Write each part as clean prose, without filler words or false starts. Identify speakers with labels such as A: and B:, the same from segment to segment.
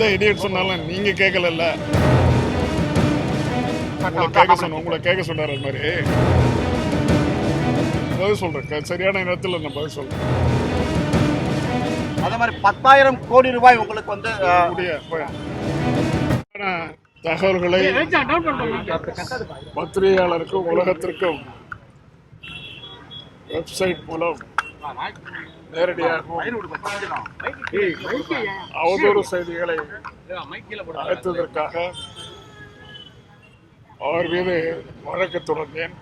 A: Idiot சொன்னாலும் நீங்க கேட்கல, உங்களை கேட்க சொன்னார். அது மாதிரி பதில் சொல்றேன், சரியான நேரத்தில் நான் பதில் சொல்றேன்.
B: அதே மாதிரி 10,000 கோடி ரூபாய் உங்களுக்கு வந்து
A: தகவல்களை பத்திரிகையாளருக்கும் உலகத்திற்கும் வெப்சைட் மூலம் நேரடியாகவும் அவதூறு செய்திகளை அழைத்ததற்காக அவர் மீது வழக்கு தொடர்ந்தேன்.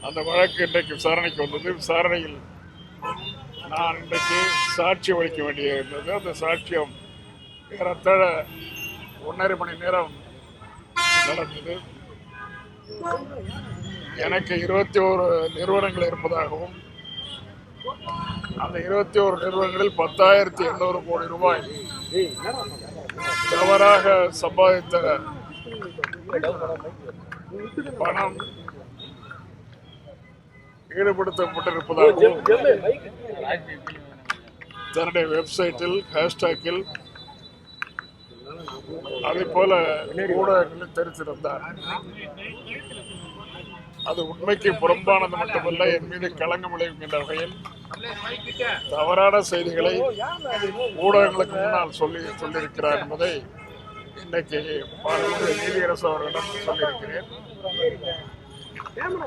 A: அந்த வழக்கு இன்றைக்கு விசாரணைக்கு வந்தது. விசாரணையில் நான் இன்றைக்கு சாட்சி அளிக்க வேண்டியிருந்தது. அந்த சாட்சியம் ஏறத்தாழ 1.5 மணி நேரம் நடந்தது. எனக்கு 21 நிறுவனங்கள் இருப்பதாகவும் அந்த 21 நிறுவனங்களில் 10,800 கோடி ரூபாய் தவறாக சம்பாதித்த பணம் ஈடுபடுத்தப்பட்டிருப்பதாகவும் தன்னுடைய வெப்சைட்டில் ஹேஷ்டாக்கில் அதே போல ஊடகங்களில் தெரிவித்திருந்தார். அது உண்மைக்கு புறம்பானது மட்டுமல்ல, என் மீது களங்கம் விளைவிக்கின்ற வகையில் தவறான செய்திகளை ஊடகங்களுக்கு முன்னால் சொல்லியிருக்கிறார் என்பதை இன்னைக்கு நீதியரசு அவர்களிடம் சொல்லியிருக்கிறேன்.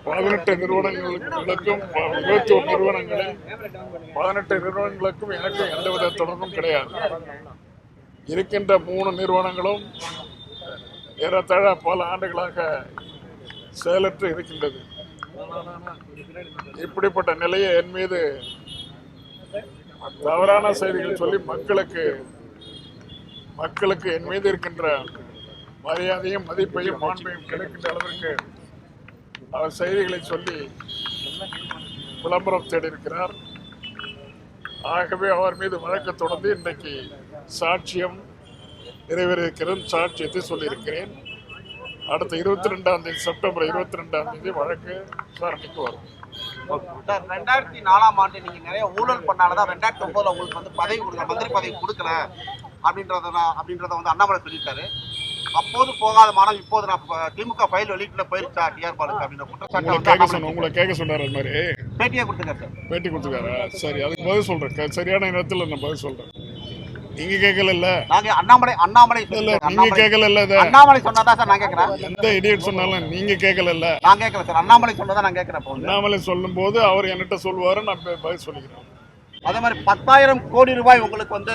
A: 18 நிறுவனங்களுக்கும் 21 நிறுவனங்களில் 18 நிறுவனங்களுக்கும் எனக்கும் எந்தவித தொடர்பும் கிடையாது. இருக்கின்ற 3 நிறுவனங்களும் ஏறத்தாழ பல ஆண்டுகளாக செயலற்று இருக்கின்றது. இப்படிப்பட்ட நிலையை என் மீது தவறான செய்திகள் சொல்லி மக்களுக்கு என் மீது இருக்கின்ற மரியாதையும் மதிப்பையும் மாண்பையும் கிடைக்கின்ற அளவிற்கு அவர் செய்திகளை சொல்லி விளம்பரம் தேடியிருக்கிறார். ஆகவே அவர் மீது வழக்கு தொடர்ந்து இன்றைக்கு சாட்சியம் நிறைவேறியிருக்கிறது. சாட்சியத்தை சொல்லியிருக்கிறேன். அடுத்த 22ஆம் தேதி செப்டம்பர் 22ஆம் தேதி வழக்கு விசாரணைக்கு வரும்.
B: 2004ஆம் ஆண்டு நீங்க நிறைய ஊழல் பண்ணாலதான் 2009 உங்களுக்கு வந்து பதவி கொடுக்கல, மந்திரி பதவி கொடுக்கல அப்படின்றத வந்து அண்ணாமலை சொல்லியிருக்காரு. அப்போது போகாத மாணவன் இப்போது நான் திமுக ஃபைல் வெளியிட்டு போயிருச்சா டிஆர் பாலுக்கு அப்படின்ற குற்றச்சாட்டு
A: உங்களை கேட்க சொன்னார். அது மாதிரி
B: பேட்டியே கொடுத்துருக்காரு சார்.
A: பேட்டி கொடுத்துருக்காரா? சரி, அதுக்கு பதில் சொல்றேன், சரியான நேரத்தில் நான் பதில் சொல்றேன். நீங்க கேட்கல,
B: நாங்க அண்ணாமலை
A: நீங்க கேட்கல,
B: அண்ணாமலை சொன்னதா சார் நான் கேட்கிறேன்.
A: எந்த இடியட் சொன்னாலும் நீங்க கேட்கல,
B: நான் கேட்கல சார். அண்ணாமலை சொன்னதா நான் கேட்கிறேன்.
A: அண்ணாமலை சொல்லும் போது அவர் என்கிட்ட சொல்லுவாரு, நான் பதில் சொல்லிக்கிறேன்.
B: அதே மாதிரி 10,000 கோடி ரூபாய் உங்களுக்கு வந்து